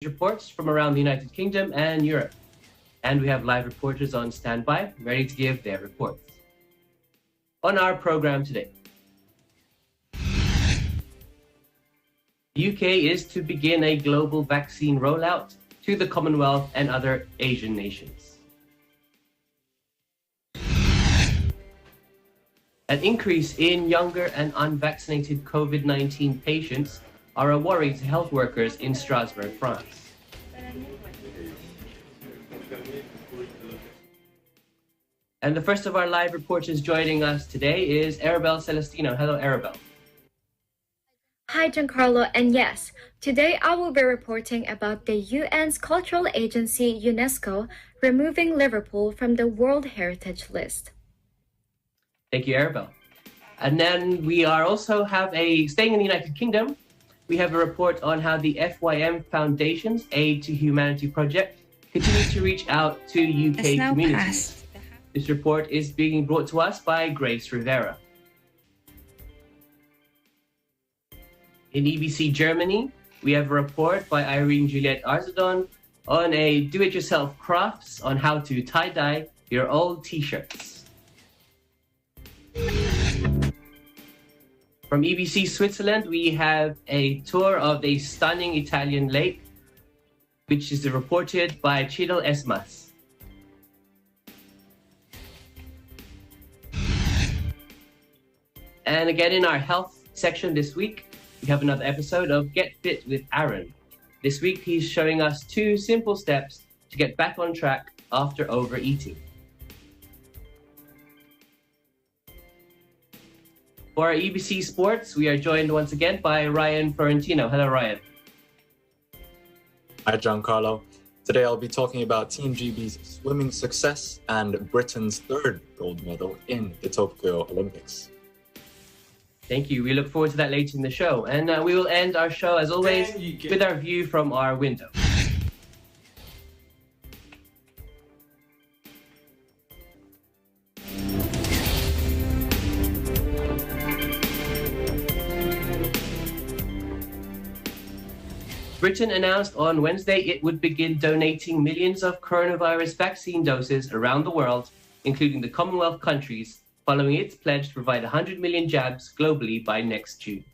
reports from around the United Kingdom and Europe. And we have live reporters on standby, ready to give their reports. On our program today, the UK is to begin a global vaccine rollout to the Commonwealth and other Asian nations. An increase in younger and unvaccinated COVID-19 patients are a worry to health workers in Strasbourg, France. And the first of our live reporters joining us today is Arabelle Celestino. Hello, Arabelle. Hi, Giancarlo, and yes, today I will be reporting about the UN's cultural agency UNESCO removing Liverpool from the World Heritage List. Thank you, Arabelle. And then we also have staying in the United Kingdom, we have a report on how the FYM Foundation's Aid to Humanity project continues to reach out to UK communities. This report is being brought to us by Grace Rivera. In EBC Germany, we have a report by Irene Juliette Arzadon on a do-it-yourself crafts on how to tie-dye your old t-shirts. From EBC Switzerland, we have a tour of a stunning Italian lake, which is reported by Chidel Esmas. And again, in our health section this week, we have another episode of Get Fit with Aaron. This week, he's showing us 2 simple steps to get back on track after overeating. For our EBC Sports, we are joined once again by Ryan Florentino. Hello, Ryan. Hi, Giancarlo. Today I'll be talking about Team GB's swimming success and Britain's 3rd gold medal in the Tokyo Olympics. Thank you. We look forward to that later in the show. And we will end our show, as always, with our view from our window. Britain announced on Wednesday it would begin donating millions of coronavirus vaccine doses around the world, including the Commonwealth countries, following its pledge to provide 100 million jabs globally by next June.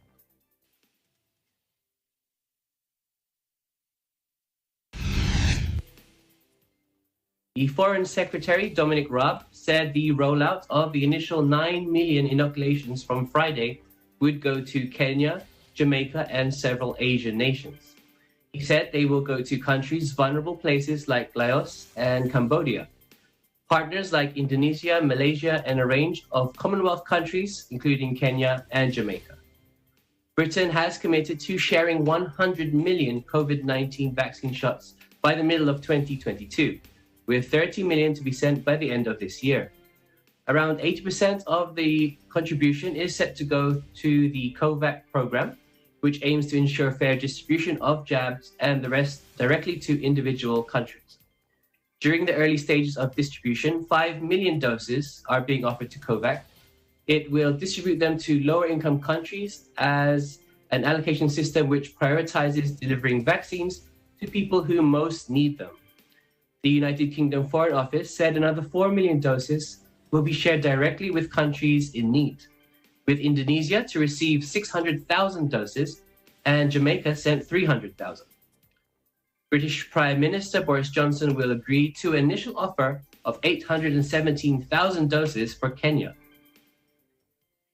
The Foreign Secretary, Dominic Raab, said the rollout of the initial 9 million inoculations from Friday would go to Kenya, Jamaica, and several Asian nations. He said they will go to countries, vulnerable places like Laos and Cambodia, partners like Indonesia, Malaysia, and a range of Commonwealth countries, including Kenya and Jamaica. Britain has committed to sharing 100 million COVID-19 vaccine shots by the middle of 2022, with 30 million to be sent by the end of this year. Around 80% of the contribution is set to go to the COVAX program, which aims to ensure fair distribution of jabs, and the rest directly to individual countries. During the early stages of distribution, 5 million doses are being offered to COVAX. It will distribute them to lower income countries as an allocation system which prioritizes delivering vaccines to people who most need them. The United Kingdom Foreign Office said another 4 million doses will be shared directly with countries in need, with Indonesia to receive 600,000 doses and Jamaica sent 300,000. British Prime Minister Boris Johnson will agree to an initial offer of 817,000 doses for Kenya.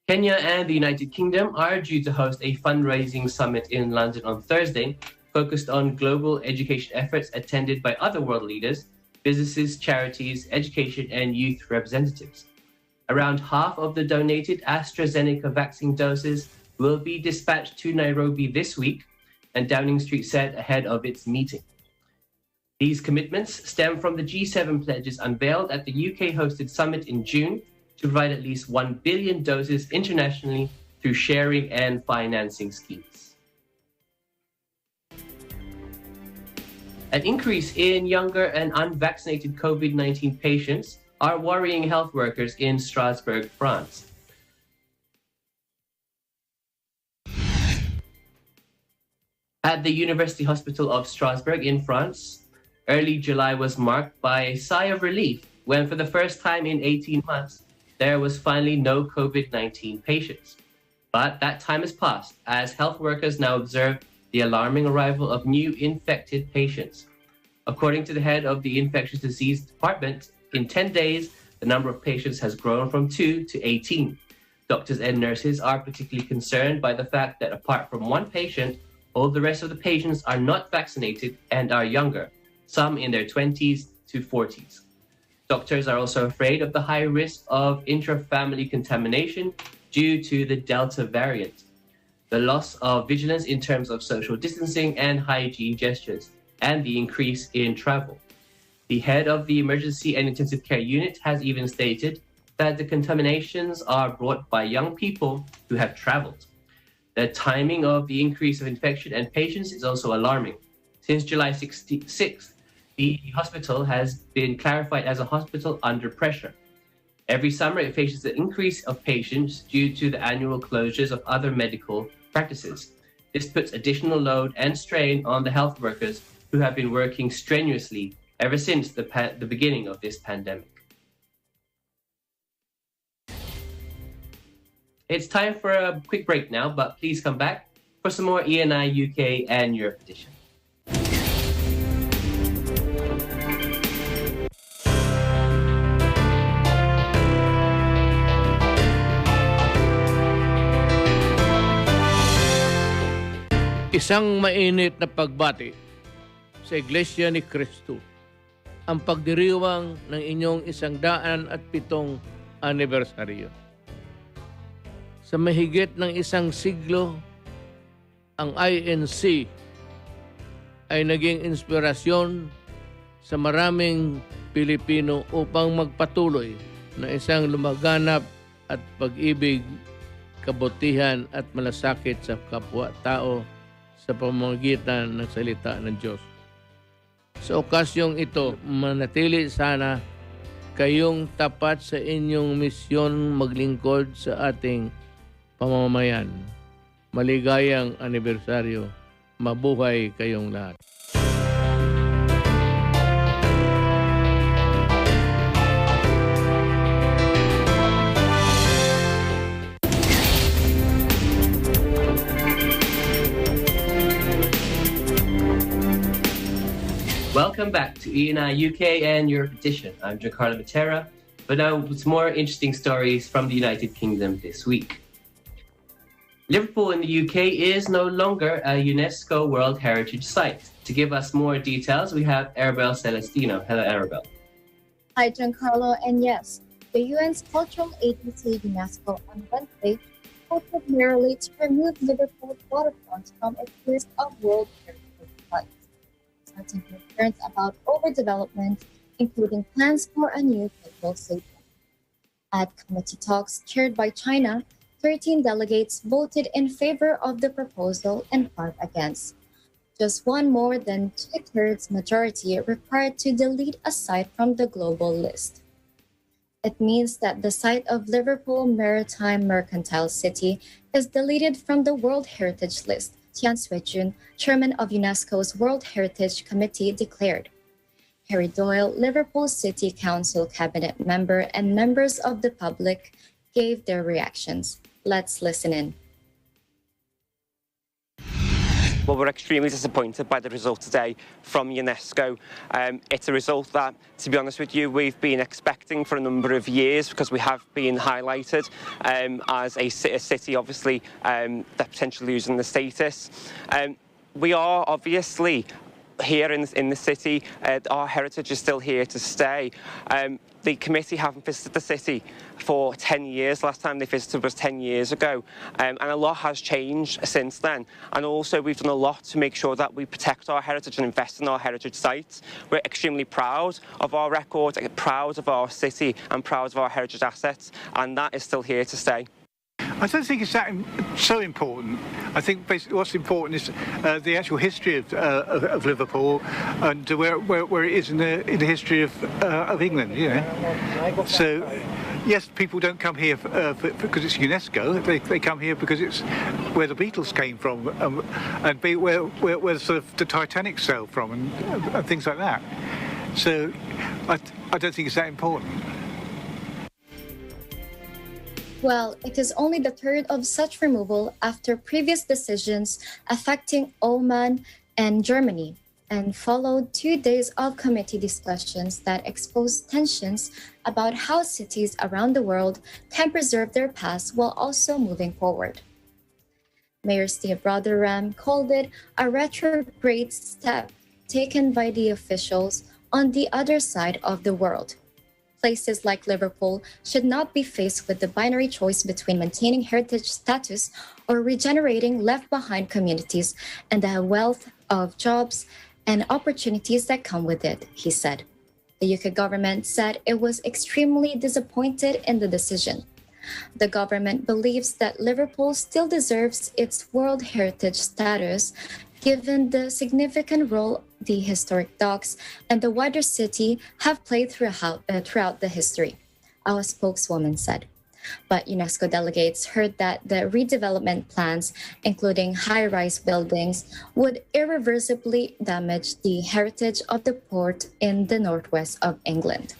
Kenya and the United Kingdom are due to host a fundraising summit in London on Thursday, focused on global education efforts attended by other world leaders, businesses, charities, education, and youth representatives. Around half of the donated AstraZeneca vaccine doses will be dispatched to Nairobi this week, and Downing Street said ahead of its meeting. These commitments stem from the G7 pledges unveiled at the UK-hosted summit in June to provide at least 1 billion doses internationally through sharing and financing schemes. An increase in younger and unvaccinated COVID-19 patients are worrying health workers in Strasbourg, France. At the University Hospital of Strasbourg in France, early July was marked by a sigh of relief when, for the first time in 18 months, there was finally no COVID-19 patients. But that time has passed as health workers now observe the alarming arrival of new infected patients. According to the head of the infectious disease department, in 10 days, the number of patients has grown from 2 to 18. Doctors and nurses are particularly concerned by the fact that apart from one patient, all the rest of the patients are not vaccinated and are younger, some in their 20s to 40s. Doctors are also afraid of the high risk of intra-family contamination due to the Delta variant, the loss of vigilance in terms of social distancing and hygiene gestures, and the increase in travel. The head of the Emergency and Intensive Care Unit has even stated that the contaminations are brought by young people who have traveled. The timing of the increase of infection and patients is also alarming. Since July 6th, the hospital has been clarified as a hospital under pressure. Every summer, it faces an increase of patients due to the annual closures of other medical practices. This puts additional load and strain on the health workers who have been working strenuously ever since the beginning of this pandemic. It's time for a quick break now, but please come back for some more ENI UK and Europe edition. Isang mainit na pagbati sa Iglesia ni Cristo, ang pagdiriwang ng inyong 107 anibersaryo. Sa mahigit ng isang siglo, ang INC ay naging inspirasyon sa maraming Pilipino upang magpatuloy na isang lumaganap at pag-ibig, kabutihan at malasakit sa kapwa-tao sa pamamagitan ng salita ng Diyos. Sa okasyong ito, manatili sana kayong tapat sa inyong misyon maglingkod sa ating pamamayan. Maligayang anibersaryo. Mabuhay kayong lahat. Welcome back to ENI UK and Europe edition. I'm Giancarlo Matera, but now with more interesting stories from the United Kingdom this week. Liverpool in the UK is no longer a UNESCO World Heritage Site. To give us more details, we have Arabelle Celestino. Hello, Arabelle. Hi, Giancarlo, and yes, the UN's cultural agency UNESCO on Wednesday voted merely to remove Liverpool's waterfront from its list of World Heritage Sites, citing concerns about overdevelopment, including plans for a new petrol station. At committee talks chaired by China, 13 delegates voted in favor of the proposal and 5 against. Just one more than 2/3 majority required to delete a site from the global list. It means that the site of Liverpool Maritime Mercantile City is deleted from the World Heritage List, Tian Sui-jun, chairman of UNESCO's World Heritage Committee, declared. Harry Doyle, Liverpool City Council cabinet member, and members of the public gave their reactions. Let's listen in. Well, we're extremely disappointed by the result today from UNESCO. It's a result that, to be honest with you, we've been expecting for a number of years because we have been highlighted as a city, obviously, that potentially losing the status. We are obviously here in the city. Our heritage is still here to stay. The committee haven't visited the city for 10 years. Last time they visited was 10 years ago. And a lot has changed since then. And also we've done a lot to make sure that we protect our heritage and invest in our heritage sites. We're extremely proud of our record, proud of our city and proud of our heritage assets. And that is still here to stay. I don't think it's that so important. I think basically what's important is the actual history of Liverpool and where it is in the history of England. You know, so yes, people don't come here because it's UNESCO. They come here because it's where the Beatles came from, and where sort of the Titanic sailed from, and things like that. So I don't think it's that important. Well, it is only the third of such removal after previous decisions affecting Oman and Germany, and followed 2 days of committee discussions that exposed tensions about how cities around the world can preserve their past while also moving forward. Mayor Steve Rotherham called it a retrograde step taken by the officials on the other side of the world. Places like Liverpool should not be faced with the binary choice between maintaining heritage status or regenerating left-behind communities and the wealth of jobs and opportunities that come with it, he said. The UK government said it was extremely disappointed in the decision. The government believes that Liverpool still deserves its World Heritage status, given the significant role the historic docks and the wider city have played throughout the history, our spokeswoman said. But UNESCO delegates heard that the redevelopment plans, including high-rise buildings, would irreversibly damage the heritage of the port in the northwest of England.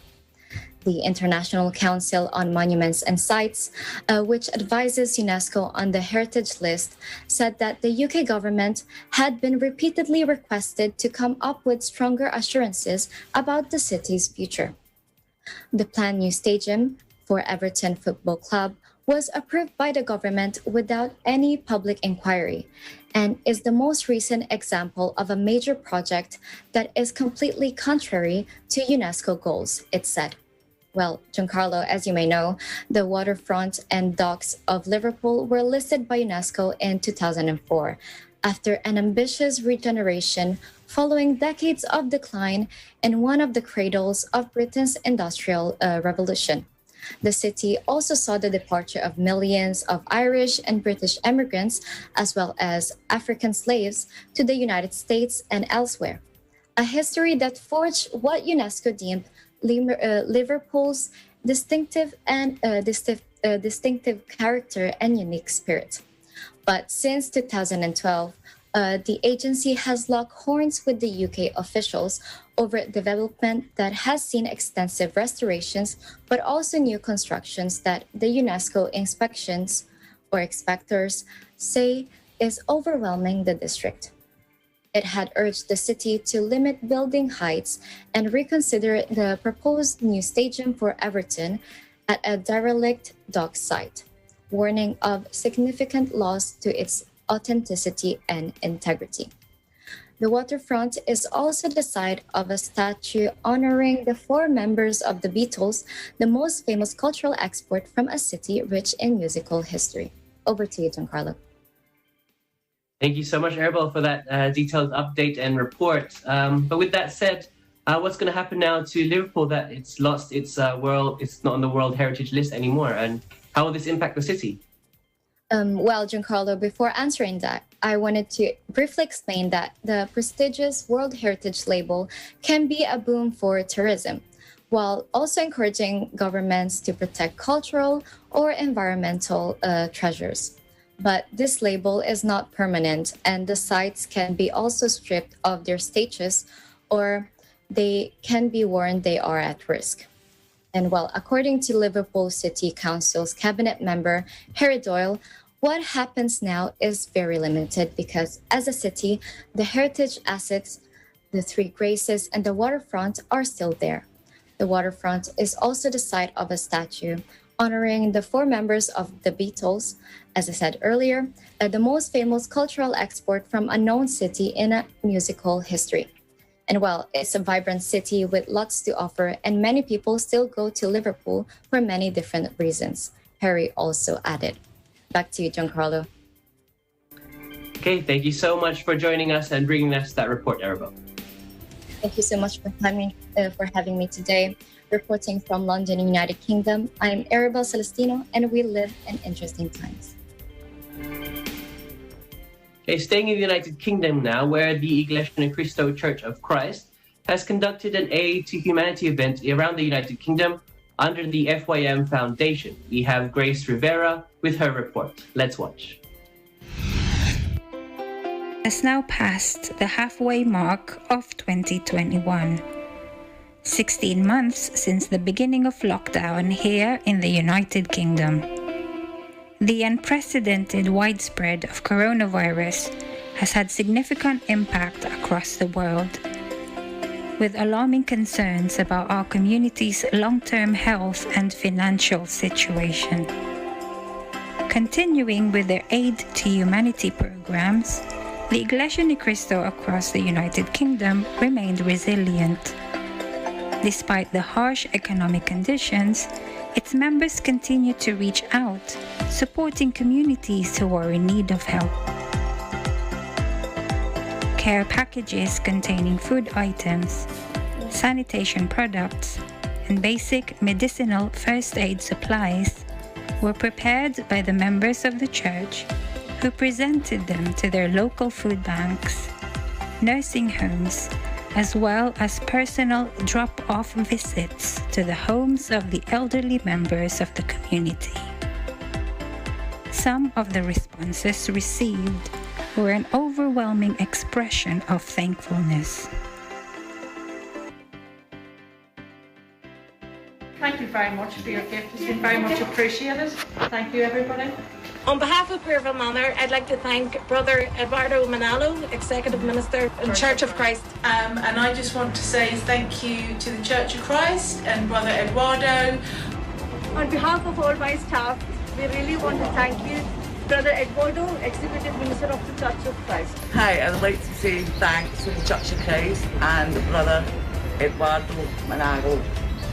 The International Council on Monuments and Sites, which advises UNESCO on the heritage list, said that the UK government had been repeatedly requested to come up with stronger assurances about the city's future. The planned new stadium for Everton Football Club was approved by the government without any public inquiry and is the most recent example of a major project that is completely contrary to UNESCO goals, it said. Well, Giancarlo, as you may know, the waterfront and docks of Liverpool were listed by UNESCO in 2004 after an ambitious regeneration following decades of decline in one of the cradles of Britain's industrial revolution. The city also saw the departure of millions of Irish and British immigrants, as well as African slaves, to the United States and elsewhere. A history that forged what UNESCO deemed Liverpool's distinctive character and unique spirit. But since 2012, the agency has locked horns with the UK officials over development that has seen extensive restorations, but also new constructions that the UNESCO inspections or inspectors say is overwhelming the district. It had urged the city to limit building heights and reconsider the proposed new stadium for Everton at a derelict dock site, warning of significant loss to its authenticity and integrity. The waterfront is also the site of a statue honoring the 4 members of the Beatles, the most famous cultural export from a city rich in musical history. Over to you, Giancarlo. Thank you so much, Arabelle, for that detailed update and report. But with that said, what's going to happen now to Liverpool that it's lost its it's not on the World Heritage list anymore? And how will this impact the city? Well, Giancarlo, before answering that, I wanted to briefly explain that the prestigious World Heritage label can be a boom for tourism, while also encouraging governments to protect cultural or environmental treasures. But this label is not permanent, and the sites can be also stripped of their status, or they can be warned they are at risk. And well, according to Liverpool City Council's cabinet member, Harry Doyle, what happens now is very limited because as a city, the heritage assets, the 3 Graces and the waterfront are still there. The waterfront is also the site of a statue honoring the 4 members of the Beatles, as I said earlier, the most famous cultural export from a known city in a musical history. And well, it's a vibrant city with lots to offer, and many people still go to Liverpool for many different reasons, Harry also added. Back to you, Giancarlo. Okay, thank you so much for joining us and bringing us that report, Arabelle. Thank you so much for having me today. Reporting from London, United Kingdom, I'm Arabelle Celestino, and we live in interesting times. Okay, staying in the United Kingdom now, where the Iglesia ni Cristo Church of Christ has conducted an Aid to Humanity event around the United Kingdom under the FYM Foundation. We have Grace Rivera with her report. Let's watch. Has now passed the halfway mark of 2021. 16 months since the beginning of lockdown here in the United Kingdom. The unprecedented widespread of coronavirus has had significant impact across the world, with alarming concerns about our community's long-term health and financial situation. Continuing with their aid to humanity programs, the Iglesia Ni Cristo across the United Kingdom remained resilient. Despite the harsh economic conditions, its members continue to reach out, supporting communities who are in need of help. Care packages containing food items, sanitation products, and basic medicinal first aid supplies were prepared by the members of the church, who presented them to their local food banks, nursing homes, as well as personal drop-off visits to the homes of the elderly members of the community. Some of the responses received were an overwhelming expression of thankfulness. Thank you very much for your gift. It's been very much appreciated. Thank you, everybody. On behalf of Pierville Manor, I'd like to thank Brother Eduardo Manalo, Executive Minister in Church of Christ. And I just want to say thank you to the Church of Christ and Brother Eduardo. On behalf of all my staff, we really want to thank you, Brother Eduardo, Executive Minister of the Church of Christ. Hi, I'd like to say thanks to the Church of Christ and Brother Eduardo Manalo.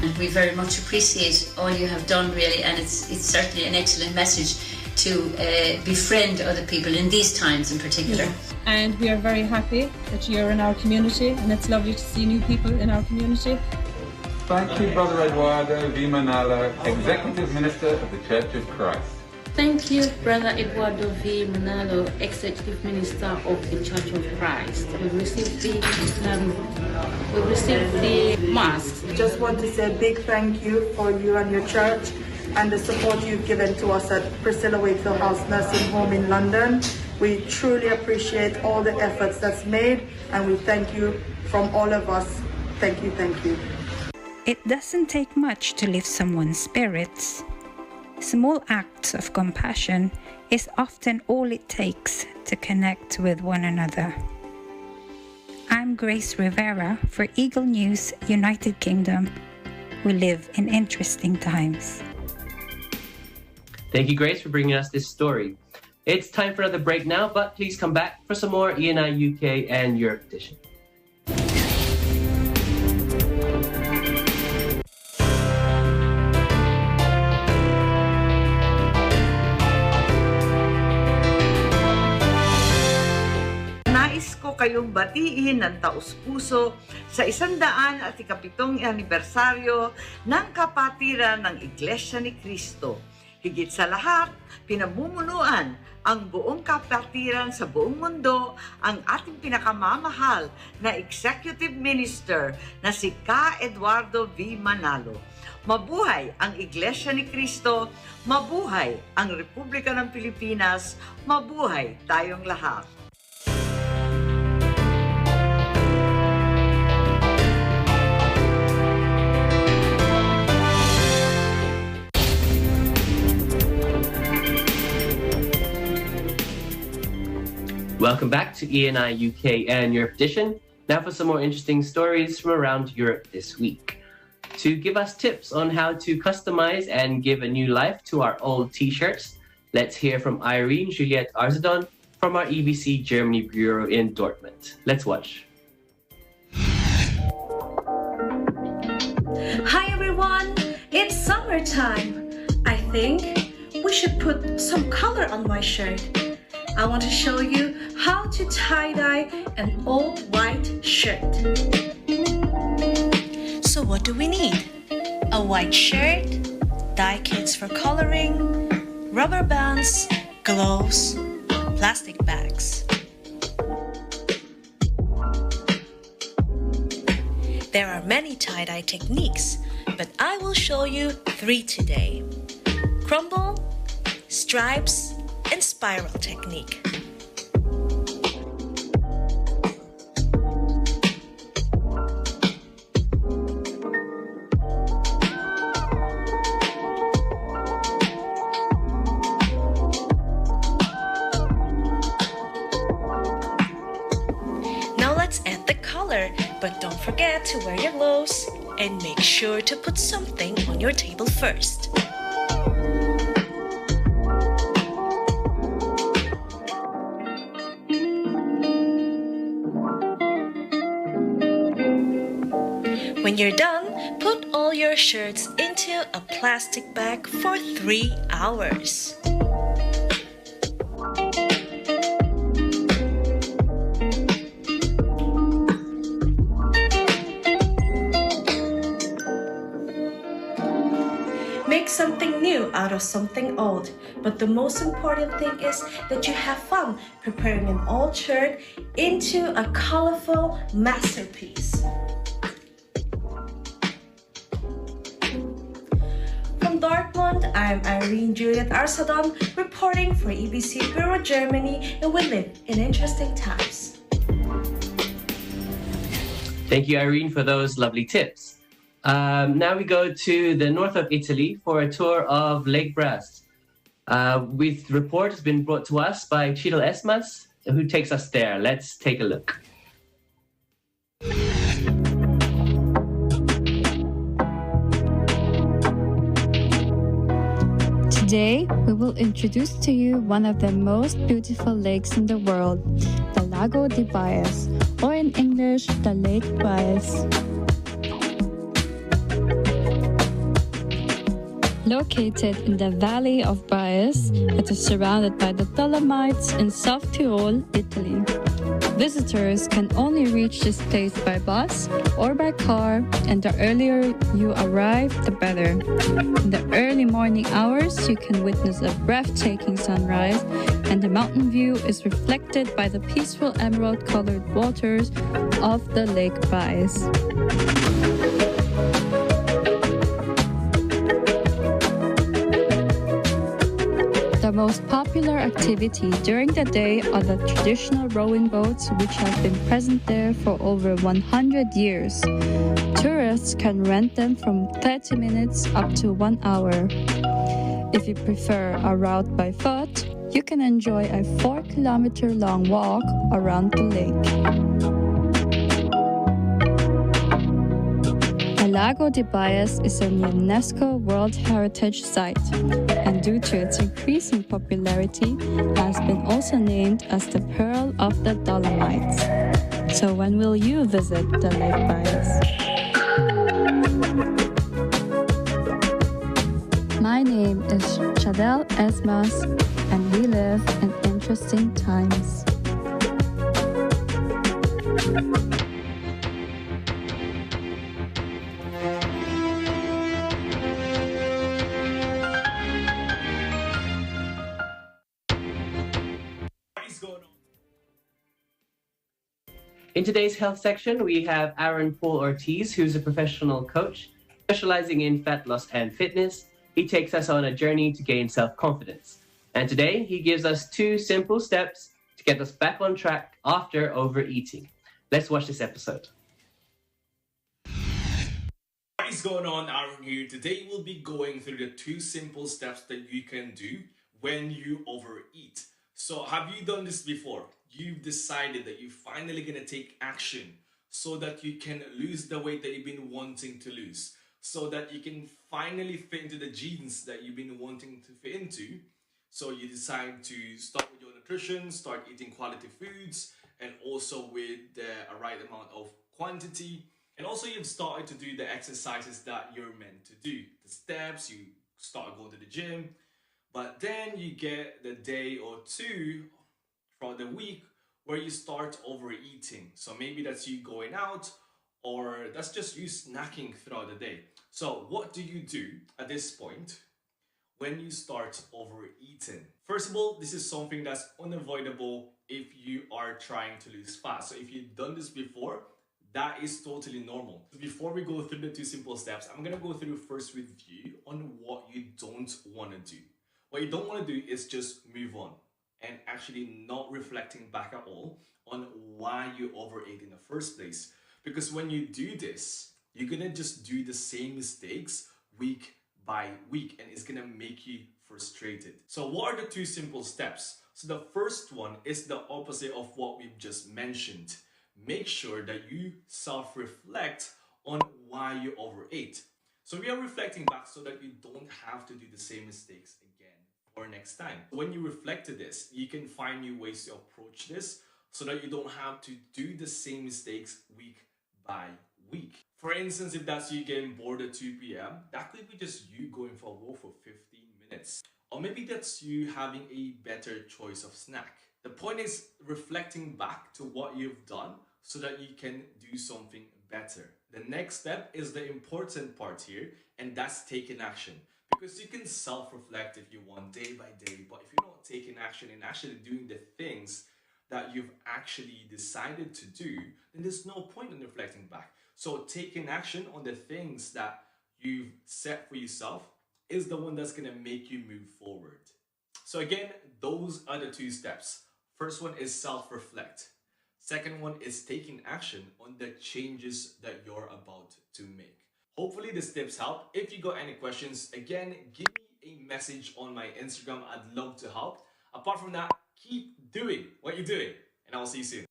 And we very much appreciate all you have done, really, and it's certainly an excellent message to befriend other people in these times in particular. And we are very happy that you're in our community, and it's lovely to see new people in our community. Thank you, Brother Eduardo V. Manalo, Executive Minister of the Church of Christ. Thank you, Brother Eduardo V. Manalo, Executive Minister of the Church of Christ. We've received the masks. Just want to say a big thank you for you and your church and the support you've given to us at Priscilla Wakefield House Nursing Home in London. We truly appreciate all the efforts that's made, and we thank you from all of us. Thank you, thank you. It doesn't take much to lift someone's spirits. Small acts of compassion is often all it takes to connect with one another. I'm Grace Rivera for Eagle News, United Kingdom. We live in interesting times. Thank you, Grace, for bringing us this story. It's time for another break now, but please come back for some more ENI UK and Europe edition. Kayong batiin ng taus-puso sa 107th anibersaryo ng kapatiran ng Iglesia ni Cristo. Higit sa lahat, pinamumunuan ang buong kapatiran sa buong mundo ang ating pinakamamahal na Executive Minister na si Ka Eduardo V. Manalo. Mabuhay ang Iglesia ni Cristo, mabuhay ang Republika ng Pilipinas, mabuhay tayong lahat. Welcome back to ENI UK and Europe edition. Now for some more interesting stories from around Europe this week. To give us tips on how to customize and give a new life to our old t-shirts, let's hear from Irene Juliette Arzadon from our EBC Germany Bureau in Dortmund. Let's watch. Hi everyone, it's summertime. I think we should put some color on my shirt. I want to show you how to tie-dye an old white shirt. So what do we need? A white shirt, dye kits for coloring, rubber bands, gloves, plastic bags. There are many tie-dye techniques, but I will show you 3 today. Crumble, stripes, and spiral technique. Now let's add the color, but don't forget to wear your gloves and make sure to put something on your table first. When you're done, put all your shirts into a plastic bag for 3 hours. Make something new out of something old, but the most important thing is that you have fun preparing an old shirt into a colorful masterpiece. From Dortmund, I'm Irene Juliet Arsadon, reporting for EBC Bureau Germany, and we live in interesting times. Thank you, Irene, for those lovely tips. Now we go to the north of Italy for a tour of Lake Bras. With report has been brought to us by Chidel Esmas, who takes us there. Let's take a look. Today, we will introduce to you one of the most beautiful lakes in the world, the Lago di Baez, or in English, the Lake Baez. Located in the valley of Baez, it is surrounded by the Dolomites in South Tyrol, Italy. Visitors can only reach this place by bus or by car, and the earlier you arrive, the better. In the early morning hours, you can witness a breathtaking sunrise, and the mountain view is reflected by the peaceful emerald-colored waters of the Lake Baez. The most popular activity during the day are the traditional rowing boats, which have been present there for over 100 years. Tourists can rent them from 30 minutes up to 1 hour. If you prefer a route by foot, you can enjoy a 4-kilometer-long walk around the lake. The Lago di Baez is a UNESCO World Heritage Site, and due to its increasing popularity, has been also named as the Pearl of the Dolomites. So when will you visit the Lake Baez? My name is Chidel Esmas, and we live in interesting times. In today's health section, we have Aaron Paul Ortiz, who's a professional coach specializing in fat loss and fitness. He takes us on a journey to gain self-confidence. And today, he gives us 2 simple steps to get us back on track after overeating. Let's watch this episode. What is going on, Aaron here. Today we'll be going through the 2 simple steps that you can do when you overeat. So have you done this before? You've decided that you're finally going to take action so that you can lose the weight that you've been wanting to lose, so that you can finally fit into the jeans that you've been wanting to fit into. So you decide to start with your nutrition, start eating quality foods, and also with the right amount of quantity. And also you've started to do the exercises that you're meant to do. The steps, you start going to the gym, but then you get the day or 2 throughout the week where you start overeating. So maybe that's you going out, or that's just you snacking throughout the day. So what do you do at this point when you start overeating? First of all, this is something that's unavoidable if you are trying to lose fat. So if you've done this before, That is totally normal. Before we go through the 2 simple steps, I'm gonna go through first with you on what you don't want to do. What you don't want to do is just move on and actually not reflecting back at all on why you overate in the first place. Because when you do this, you're gonna just do the same mistakes week by week, and it's gonna make you frustrated. So what are the 2 simple steps? So the first one is the opposite of what we've just mentioned. Make sure that you self-reflect on why you overate. So we are reflecting back so that you don't have to do the same mistakes again for next time. When you reflect to this, you can find new ways to approach this so that you don't have to do the same mistakes week by week. For instance, if that's you getting bored at 2 p.m., that could be just you going for a walk for 15 minutes. Or maybe that's you having a better choice of snack. The point is reflecting back to what you've done so that you can do something better. The next step is the important part here, and that's taking action. Because you can self-reflect if you want day by day, but if you're not taking action and actually doing the things that you've actually decided to do, then there's no point in reflecting back. So taking action on the things that you've set for yourself is the one that's gonna make you move forward. So again, those are the 2 steps. First one is self-reflect. Second one is taking action on the changes that you're about to make. Hopefully these tips help. If you got any questions, again, give me a message on my Instagram. I'd love to help. Apart from that, keep doing what you're doing, and I'll see you soon.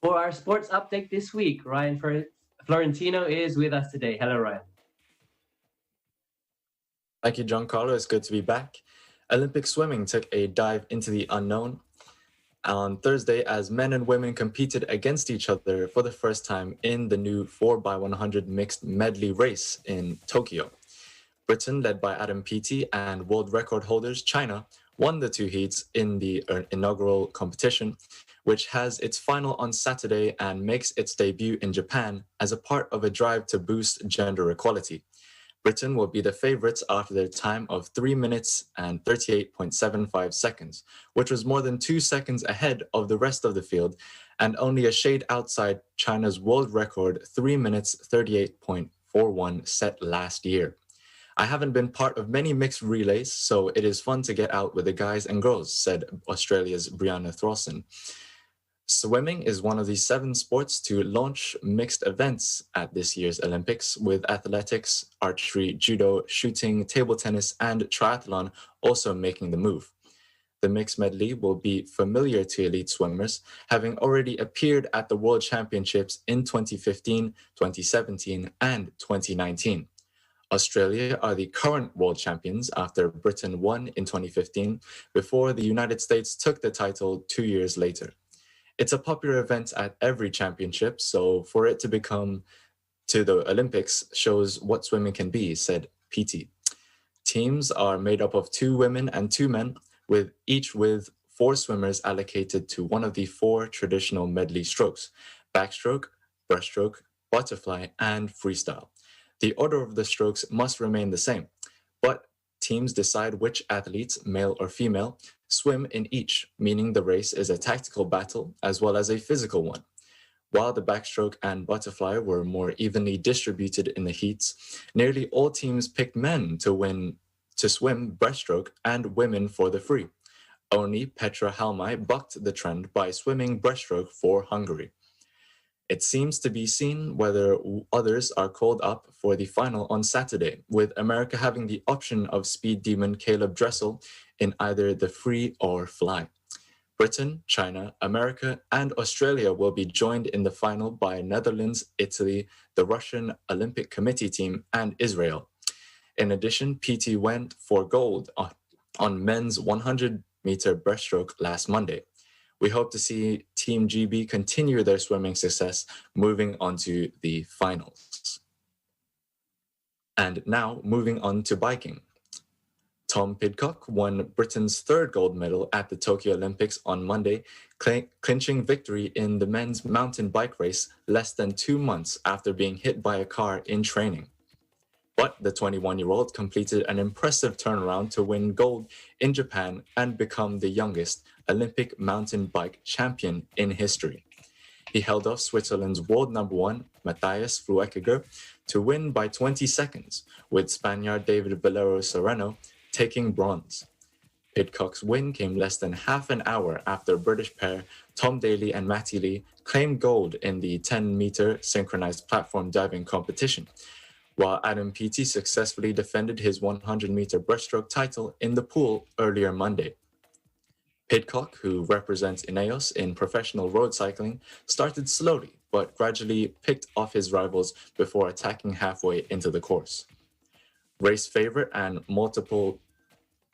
For our sports update this week, Ryan Florentino is with us today. Hello, Ryan. Thank you, Giancarlo. It's good to be back. Olympic swimming took a dive into the unknown on Thursday as men and women competed against each other for the first time in the new 4x100 mixed medley race in Tokyo. Britain, led by Adam Peaty, and world record holders China won the 2 heats in the inaugural competition, which has its final on Saturday and makes its debut in Japan as a part of a drive to boost gender equality. Britain will be the favourites after their time of 3 minutes and 38.75 seconds, which was more than 2 seconds ahead of the rest of the field and only a shade outside China's world record 3 minutes 38.41 set last year. I haven't been part of many mixed relays, so it is fun to get out with the guys and girls, said Australia's Brianna Throsson. Swimming is one of the 7 sports to launch mixed events at this year's Olympics, with athletics, archery, judo, shooting, table tennis, and triathlon also making the move. The mixed medley will be familiar to elite swimmers, having already appeared at the World Championships in 2015, 2017, and 2019. Australia are the current world champions after Britain won in 2015, before the United States took the title 2 years later. It's a popular event at every championship, so for it to become to the Olympics shows what swimming can be, said Peaty. Teams are made up of 2 women and 2 men, with each with 4 swimmers allocated to one of the 4 traditional medley strokes: backstroke, breaststroke, butterfly, and freestyle. The order of the strokes must remain the same, but teams decide which athletes, male or female, swim in each, meaning the race is a tactical battle as well as a physical one. While the backstroke and butterfly were more evenly distributed in the heats, nearly all teams picked men to swim breaststroke and women for the free. Only Petra Halmai bucked the trend by swimming breaststroke for Hungary. It seems to be seen whether others are called up for the final on Saturday, with America having the option of speed demon Caleb Dressel in either the free or fly. Britain, China, America, and Australia will be joined in the final by Netherlands, Italy, the Russian Olympic Committee team, and Israel. In addition, PT went for gold on men's 100-meter breaststroke last Monday. We hope to see Team GB continue their swimming success, moving on to the finals. And now, moving on to biking. Tom Pidcock won Britain's 3rd gold medal at the Tokyo Olympics on Monday, clinching victory in the men's mountain bike race less than 2 months after being hit by a car in training. But the 21-year-old completed an impressive turnaround to win gold in Japan and become the youngest Olympic mountain bike champion in history. He held off Switzerland's world number one, Matthias Flueckiger, to win by 20 seconds, with Spaniard David Valero Serrano taking bronze. Pidcock's win came less than half an hour after British pair Tom Daley and Matty Lee claimed gold in the 10-meter synchronized platform diving competition, while Adam Peaty successfully defended his 100-meter breaststroke title in the pool earlier Monday. Pidcock, who represents Ineos in professional road cycling, started slowly but gradually picked off his rivals before attacking halfway into the course. Race favorite and multiple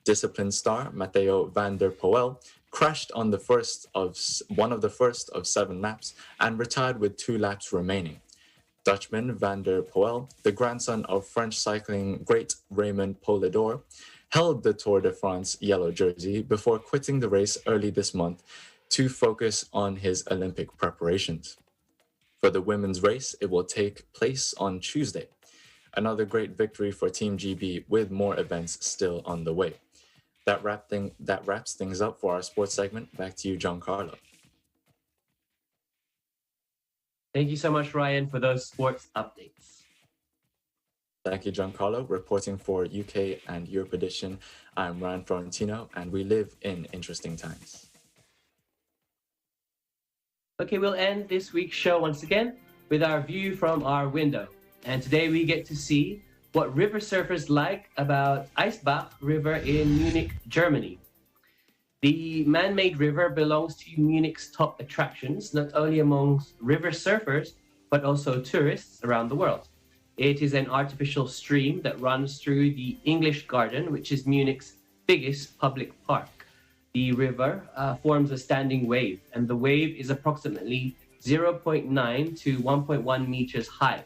discipline star Matteo van der Poel crashed on one of the first of 7 laps and retired with 2 laps remaining. Dutchman Van der Poel, the grandson of French cycling great Raymond Poulidor, held the Tour de France yellow jersey before quitting the race early this month to focus on his Olympic preparations. For the women's race, it will take place on Tuesday. Another great victory for Team GB with more events still on the way. That wraps things up for our sports segment. Back to you, Giancarlo. Thank you so much, Ryan, for those sports updates. Thank you, Giancarlo. Reporting for UK and Europe edition, I'm Ryan Florentino, and we live in interesting times. Okay, we'll end this week's show once again with our view from our window. And today we get to see what river surfers like about Eisbach River in Munich, Germany. The man-made river belongs to Munich's top attractions, not only amongst river surfers, but also tourists around the world. It is an artificial stream that runs through the English Garden, which is Munich's biggest public park. The river forms a standing wave, and the wave is approximately 0.9 to 1.1 meters high.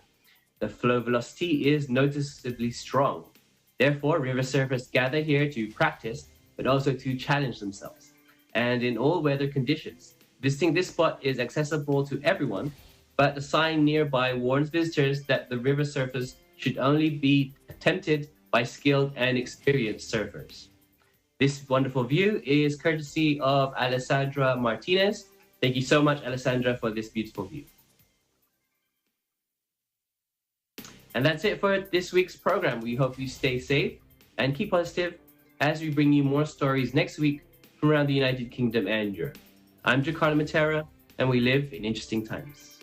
The flow velocity is noticeably strong. Therefore, river surfers gather here to practice, but also to challenge themselves. And in all weather conditions, visiting this spot is accessible to everyone, but the sign nearby warns visitors that the river surfers should only be attempted by skilled and experienced surfers. This wonderful view is courtesy of Alessandra Martinez. Thank you so much, Alessandra, for this beautiful view. And that's it for this week's program. We hope you stay safe and keep positive as we bring you more stories next week from around the United Kingdom and Europe. I'm Giancarlo Matera, and we live in interesting times.